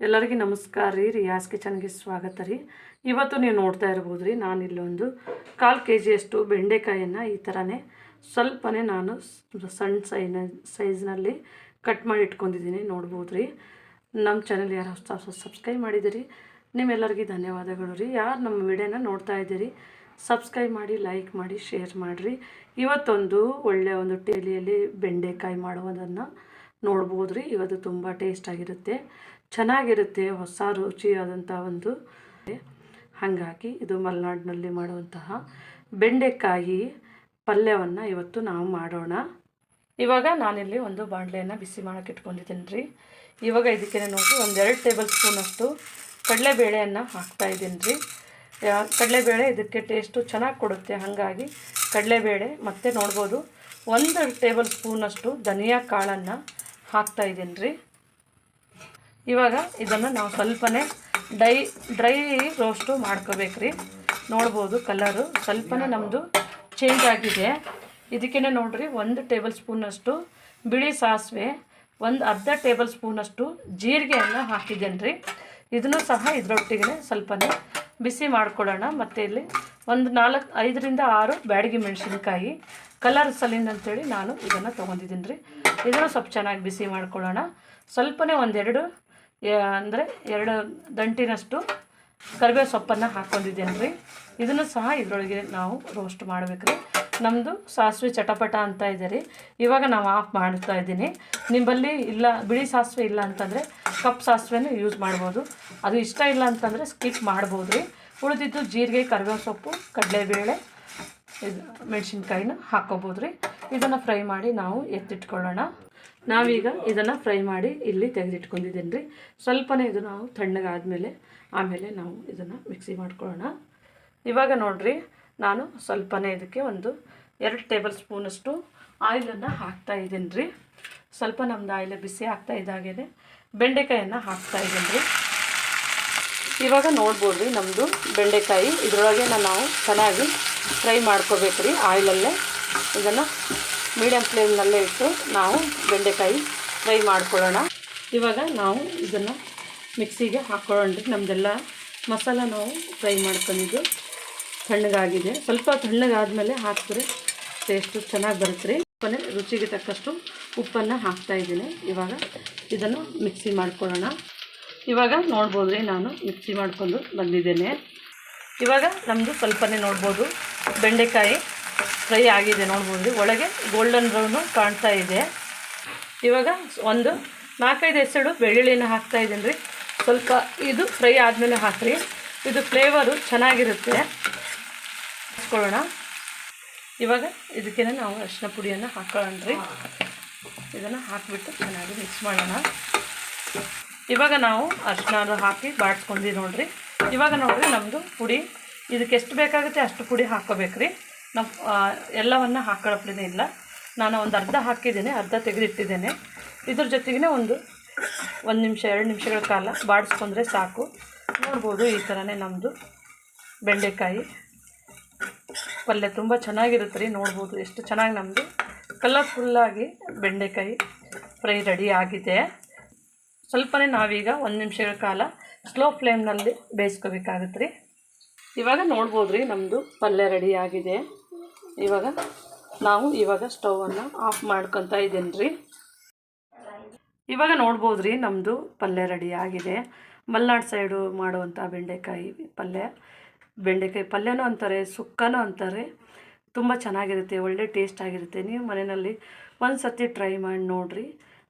ಎಲ್ಲರಿಗೂ ನಮಸ್ಕಾರ ರೀ. ರಿಯಾಸ್ ಕಿಚನ್ಗೆ ಸ್ವಾಗತ ರೀ. ಇವತ್ತು ನೀವು ನೋಡ್ತಾ ಇರ್ಬೋದು ರೀ, ನಾನು ಇಲ್ಲೊಂದು 1/4 kg ಬೆಂಡೆಕಾಯನ್ನು ಈ ಥರನೇ ಸ್ವಲ್ಪನೇ ನಾನು ಸಣ್ಣ ಸೈಜ್ನಲ್ಲಿ ಕಟ್ ಮಾಡಿ ಇಟ್ಕೊಂಡಿದ್ದೀನಿ. ನೋಡ್ಬೋದು ರೀ. ನಮ್ಮ ಚಾನಲ್ ಯಾರು ಸಬ್ಸ್ಕ್ರೈಬ್ ಮಾಡಿದ್ದೀರಿ ನಿಮ್ಮೆಲ್ಲರಿಗೂ ಧನ್ಯವಾದಗಳು ರೀ. ಯಾರು ನಮ್ಮ ವಿಡಿಯೋನ ನೋಡ್ತಾ ಇದ್ದೀರಿ ಸಬ್ಸ್ಕ್ರೈಬ್ ಮಾಡಿ, ಲೈಕ್ ಮಾಡಿ, ಶೇರ್ ಮಾಡಿರಿ. ಇವತ್ತೊಂದು ಒಳ್ಳೆಯ ಒಂದು ಟೇಲಿಯಲ್ಲಿ ಬೆಂಡೆಕಾಯಿ ಮಾಡುವುದನ್ನು ನೋಡ್ಬೋದು ರೀ. ಇವತ್ತು ತುಂಬ ಟೇಸ್ಟಾಗಿರುತ್ತೆ, ಚೆನ್ನಾಗಿರುತ್ತೆ, ಹೊಸ ರುಚಿಯಾದಂಥ ಒಂದು. ಹಾಗಾಗಿ ಇದು ಮಲೆನಾಡಿನಲ್ಲಿ ಮಾಡುವಂತಹ ಬೆಂಡೆಕಾಯಿ ಪಲ್ಯವನ್ನು ಇವತ್ತು ನಾವು ಮಾಡೋಣ. ಇವಾಗ ನಾನಿಲ್ಲಿ ಒಂದು ಬಾಣಲೆಯನ್ನು ಬಿಸಿ ಮಾಡೋಕ್ಕೆ ಇಟ್ಕೊಂಡಿದ್ದೀನಿ ರೀ. ಇವಾಗ ಇದಕ್ಕೆ ನೋಡಿ 1-2 ಟೇಬಲ್ ಸ್ಪೂನಷ್ಟು ಕಡಲೆಬೇಳೆಯನ್ನು ಹಾಕ್ತಾಯಿದ್ದೀನಿ ರೀ. ಕಡಲೆಬೇಳೆ ಇದಕ್ಕೆ ಟೇಸ್ಟು ಚೆನ್ನಾಗಿ ಕೊಡುತ್ತೆ, ಹಾಗಾಗಿ ಕಡಲೆಬೇಳೆ ಮತ್ತು ನೋಡ್ಬೋದು 1 ಟೇಬಲ್ ಸ್ಪೂನಷ್ಟು ಧನಿಯಾ ಕಾಳನ್ನು ಹಾಕ್ತಾಯಿದ್ದೀನಿ ರೀ. ಇವಾಗ ಇದನ್ನು ನಾವು ಸ್ವಲ್ಪನೇ ಡ್ರೈ ರೋಸ್ಟು ಮಾಡ್ಕೋಬೇಕ್ರಿ. ನೋಡ್ಬೋದು ಕಲರು ಸ್ವಲ್ಪನೇ ನಮ್ಮದು ಚೇಂಜ್ ಆಗಿದೆ. ಇದಕ್ಕೇ ನೋಡಿರಿ 1 ಟೇಬಲ್ ಸ್ಪೂನಷ್ಟು ಬಿಳಿ ಸಾಸಿವೆ, 1/2 ಟೇಬಲ್ ಸ್ಪೂನಷ್ಟು ಜೀರಿಗೆಯನ್ನು ಹಾಕಿದ್ದೇನೆ ರೀ. ಇದನ್ನು ಸಹ ಇದರೊಟ್ಟಿಗೆ ಸ್ವಲ್ಪನೇ ಬಿಸಿ ಮಾಡ್ಕೊಳ್ಳೋಣ. ಮತ್ತು ಇಲ್ಲಿ 5-6 ಬ್ಯಾಡಗಿ ಮೆಣಸಿನ್ಕಾಯಿ ಕಲರ್ ಸಲಿಂದ ಅಂತೇಳಿ ನಾನು ಇದನ್ನು ತೊಗೊಂಡಿದ್ದೀನಿ ರೀ. ಇದನ್ನು ಸ್ವಲ್ಪ ಚೆನ್ನಾಗಿ ಬಿಸಿ ಮಾಡ್ಕೊಳ್ಳೋಣ. ಸ್ವಲ್ಪನೇ 2 ದಂಟಿನಷ್ಟು ಕರಿಬೇವು ಸೊಪ್ಪನ್ನು ಹಾಕ್ಕೊಂಡಿದ್ದೇನೆ ರೀ. ಇದನ್ನು ಸಹ ಇದರೊಳಗೆ ನಾವು ರೋಸ್ಟ್ ಮಾಡಬೇಕು ರೀ. ನಮ್ಮದು ಸಾಸಿವೆ ಚಟಪಟ ಅಂತ ಇದೆ ರೀ. ಇವಾಗ ನಾವು ಆಫ್ ಮಾಡ್ತಾ ಇದ್ದೀನಿ. ನಿಮ್ಮಲ್ಲಿ ಇಲ್ಲ ಬಿಳಿ ಸಾಸಿವೆ ಇಲ್ಲ ಅಂತಂದರೆ ಕಪ್ಪು ಸಾಸಿವೆನೂ ಯೂಸ್ ಮಾಡ್ಬೋದು. ಅದು ಇಷ್ಟ ಇಲ್ಲ ಅಂತಂದರೆ ಸ್ಕಿಪ್ ಮಾಡ್ಬೋದು ರೀ. ಉಳಿದಿದ್ದು ಜೀರಿಗೆ, ಕರಿಬೇವು ಸೊಪ್ಪು, ಕಡಲೆಬೇಳೆ, ಇದು ಮೆಣಸಿನ್ಕಾಯಿನ ಹಾಕ್ಕೋಬೋದು ರೀ. ಇದನ್ನು ಫ್ರೈ ಮಾಡಿ ನಾವು ಎತ್ತಿಟ್ಕೊಳ್ಳೋಣ. ನಾವೀಗ ಇದನ್ನು ಫ್ರೈ ಮಾಡಿ ಇಲ್ಲಿ ತೆಗೆದಿಟ್ಕೊಂಡಿದ್ದೀನಿ ರೀ. ಸ್ವಲ್ಪನೇ ಇದು ನಾವು ತಣ್ಣಗಾದಮೇಲೆ ಆಮೇಲೆ ನಾವು ಇದನ್ನು ಮಿಕ್ಸಿ ಮಾಡ್ಕೊಳ್ಳೋಣ. ಇವಾಗ ನೋಡಿರಿ, ನಾನು ಸ್ವಲ್ಪನೇ ಇದಕ್ಕೆ 2 ಟೇಬಲ್ ಸ್ಪೂನಷ್ಟು ಆಯಿಲನ್ನು ಹಾಕ್ತಾಯಿದ್ದೀನಿ ರೀ. ಸ್ವಲ್ಪ ನಮ್ಮದು ಆಯಿಲ್ ಬಿಸಿ ಆಗ್ತಾ ಇದ್ದಾಗೇ ಬೆಂಡೆಕಾಯನ್ನು ಹಾಕ್ತಾಯಿದ್ದೀನಿ ರೀ. ಇವಾಗ ನೋಡ್ಬೋದು ರೀ, ನಮ್ಮದು ಬೆಂಡೆಕಾಯಿ ಇದರೊಳಗೆ ನಾವು ಚೆನ್ನಾಗಿ ಫ್ರೈ ಮಾಡ್ಕೋಬೇಕು ರೀ. ಆಯಿಲಲ್ಲೇ ಇದನ್ನು ಮೀಡಿಯಮ್ ಫ್ಲೇಮ್ನಲ್ಲೇ ಇಟ್ಟು ನಾವು ಬೆಂಡೆಕಾಯಿ ಫ್ರೈ ಮಾಡ್ಕೊಳ್ಳೋಣ. ಇವಾಗ ನಾವು ಇದನ್ನು ಮಿಕ್ಸಿಗೆ ಹಾಕ್ಕೊಳ್ಳೋಣ ರೀ. ನಮ್ಮದೆಲ್ಲ ಮಸಾಲ ನಾವು ಫ್ರೈ ಮಾಡ್ಕೊಂಡಿದ್ದು ತಣ್ಣಗಾಗಿದೆ. ಸ್ವಲ್ಪ ತಣ್ಣಗಾದ್ಮೇಲೆ ಹಾಕಿದ್ರೆ ಟೇಸ್ಟು ಚೆನ್ನಾಗಿ ಬರುತ್ತೆ ರೀ. ಕೊನೆ ರುಚಿಗೆ ತಕ್ಕಷ್ಟು ಉಪ್ಪನ್ನು ಹಾಕ್ತಾಯಿದ್ದೀನಿ. ಇವಾಗ ಇದನ್ನು ಮಿಕ್ಸಿ ಮಾಡ್ಕೊಳ್ಳೋಣ. ಇವಾಗ ನೋಡ್ಬೋದು ರೀ, ನಾನು ಮಿಕ್ಸಿ ಮಾಡ್ಕೊಂಡು ಬಂದಿದ್ದೇನೆ. ಇವಾಗ ನಮ್ಮದು ಸ್ವಲ್ಪನೇ ನೋಡ್ಬೋದು ಬೆಂಡೆಕಾಯಿ ಫ್ರೈ ಆಗಿದೆ. ನೋಡ್ಬೋದು ರೀ, ಒಳಗೆ ಗೋಲ್ಡನ್ ಬ್ರೌನು ಕಾಣ್ತಾ ಇದೆ. ಇವಾಗ 4-5 ಹೆಸರು ಬೆಳ್ಳುಳ್ಳಿನ ಹಾಕ್ತಾಯಿದ್ದೀನಿ ರೀ. ಸ್ವಲ್ಪ ಇದು ಫ್ರೈ ಆದಮೇಲೆ ಹಾಕಿರಿ, ಇದು ಫ್ಲೇವರು ಚೆನ್ನಾಗಿರುತ್ತೆ. ಹಾಕ್ಕೊಳ್ಳೋಣ. ಇವಾಗ ಇದಕ್ಕೆ ನಾವು ಅರಿಶಿನ ಪುಡಿಯನ್ನು ಹಾಕ್ಕೊಳ್ಳೋಣ ರೀ. ಇದನ್ನು ಹಾಕಿಬಿಟ್ಟು ಚೆನ್ನಾಗಿ ಮಿಕ್ಸ್ ಮಾಡೋಣ. ಇವಾಗ ನಾವು ಅರಿಶಿನ ಹಾಕಿ ಬಾಡಿಸ್ಕೊಂಡ್ವಿ ನೋಡಿರಿ. ಇವಾಗ ನೋಡಿರಿ, ನಮ್ಮದು ಪುಡಿ ಇದಕ್ಕೆ ಎಷ್ಟು ಬೇಕಾಗುತ್ತೆ ಅಷ್ಟು ಪುಡಿ ಹಾಕ್ಕೋಬೇಕು ರೀ. ನಾವು ಎಲ್ಲವನ್ನು ಹಾಕೊಳ್ಳೋಪ್ಲೇನೇ ಇಲ್ಲ. ನಾನು ಅರ್ಧ ಹಾಕಿದ್ದೇನೆ, ಅರ್ಧ ತೆಗೆದಿಟ್ಟಿದ್ದೇನೆ. ಇದ್ರ ಜೊತೆಗೇ 1 ನಿಮಿಷ 2 ನಿಮಿಷಗಳ ಕಾಲ ಬಾಡಿಸ್ಕೊಂಡ್ರೆ ಸಾಕು. ನೋಡ್ಬೋದು ಈ ಥರನೇ ನಮ್ಮದು ಬೆಂಡೆಕಾಯಿ ಪಲ್ಯ ತುಂಬ ಚೆನ್ನಾಗಿರುತ್ತೆ ರೀ. ನೋಡ್ಬೋದು ಎಷ್ಟು ಚೆನ್ನಾಗಿ ನಮ್ಮದು ಕಲರ್ಫುಲ್ಲಾಗಿ ಬೆಂಡೆಕಾಯಿ ಫ್ರೈ ರೆಡಿ ಆಗಿದೆ. ಸ್ವಲ್ಪನೇ ನಾವೀಗ 1 ನಿಮಿಷಗಳ ಕಾಲ ಸ್ಲೋ ಫ್ಲೇಮ್ನಲ್ಲಿ ಬೇಯಿಸ್ಕೋಬೇಕಾಗುತ್ತೆ ರೀ. ಇವಾಗ ನೋಡ್ಬೋದು ರೀ, ನಮ್ಮದು ಪಲ್ಯ ರೆಡಿ ಆಗಿದೆ. ಇವಾಗ ಸ್ಟವನ್ನು ಆಫ್ ಮಾಡ್ಕೊತಾ ಇದ್ದೀನಿ ರೀ. ಇವಾಗ ನೋಡ್ಬೋದು ರೀ, ನಮ್ಮದು ಪಲ್ಯ ರೆಡಿ ಆಗಿದೆ. ಮಲೆನಾಡು ಸೈಡು ಮಾಡುವಂಥ ಬೆಂಡೆಕಾಯಿ ಪಲ್ಯನೂ ಅಂತಾರೆ, ಸುಕ್ಕನೂ ಅಂತಾರೆ. ತುಂಬ ಚೆನ್ನಾಗಿರುತ್ತೆ, ಒಳ್ಳೆ ಟೇಸ್ಟ್ ಆಗಿರುತ್ತೆ. ನೀವು ಮನೆಯಲ್ಲಿ ಒಂದು ಸರ್ತಿ ಟ್ರೈ ಮಾಡಿ ನೋಡಿರಿ.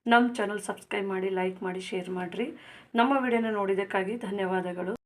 ನಮ್ಮ ಚಾನಲ್ ಸಬ್ಸ್ಕ್ರೈಬ್ ಮಾಡಿ, ಲೈಕ್ ಮಾಡಿ, ಶೇರ್ ಮಾಡಿರಿ. ನಮ್ಮ ವಿಡಿಯೋನ ನೋಡಿದ್ದಕ್ಕಾಗಿ ಧನ್ಯವಾದಗಳು.